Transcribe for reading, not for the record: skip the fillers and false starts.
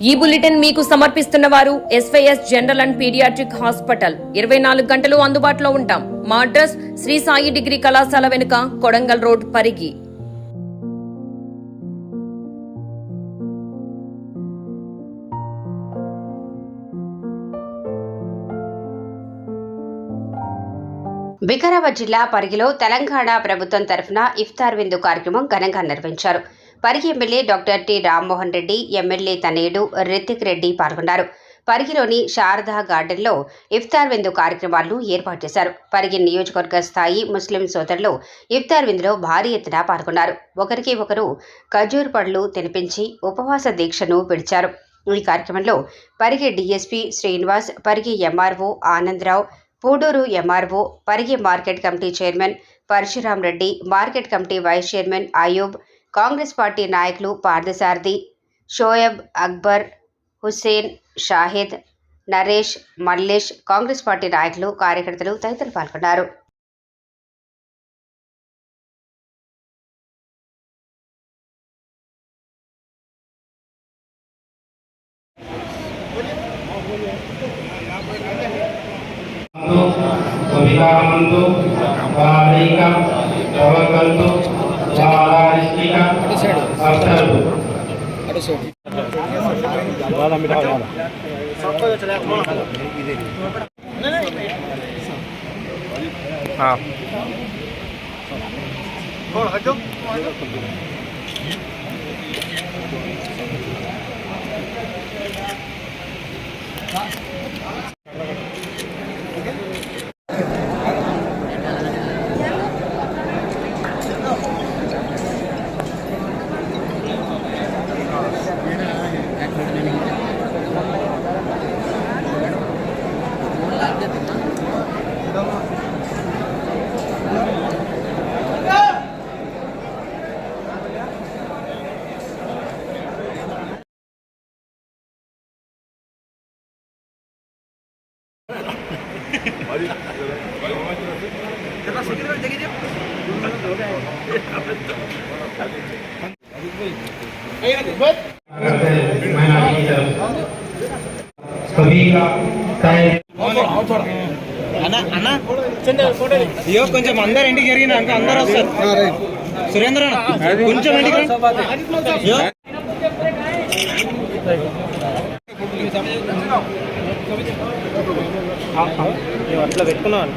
ఈ బులెటిన్ మీకు సమర్పిస్తున్న వారు SYS general and paediatric hospital 24 గంటలు అందుబాటులో ఉంటాం. మా అడ్రస్ శ్రీ సాయి డిగ్రీ కళాశాల వెనుక కొడంగల్ రోడ్ పరిగి. వికారాబాద్ జిల్లా పరిగిలో తెలంగాణ ప్రభుత్వం తరఫున ఇఫ్తార్ విందు కార్యక్రమం ఘనంగా నిర్వహించారు. Parigi MLA doctor T Rammohan Reddy, MLA తనయుడు రితిక్ రెడ్డి పాల్గొన్నారు. పరిగిలోని శారదా గార్డెన్లో ఇఫ్తార్ విందు కార్యక్రమాలను ఏర్పాటు చేశారు. పరిగి నియోజకవర్గ స్థాయి ముస్లిం సోదరులు ఇఫ్తార్ విందులో భారీ ఎత్తున పాల్గొన్నారు. ఒకరికి ఒకరు ఖజూర్ పళ్లు తినిపించి ఉపవాస దీక్షను విడిచారు. ఈ కార్యక్రమంలో Parigi DSP Srinivas, Parigi MRO Anandarao, Pudur MRO, Parigi market committee chairman Parashuram Reddy, market committee vice chairman Ayub, Congress party నాయకులు పార్థసారథి, షోయబ్, అక్బర్, హుస్సేన్, షాహిద్, నరేష్, మల్లేష్, కాంగ్రెస్ పార్టీ నాయకులు, కార్యకర్తలు తదితరులు పాల్గొన్నారు. కొంచెం అందరు ఇంటికి జరిగిన అందరూ వస్తారు. సురేంద్ర కొంచెం ఇంటికి అట్లా పెట్టుకున్నాను.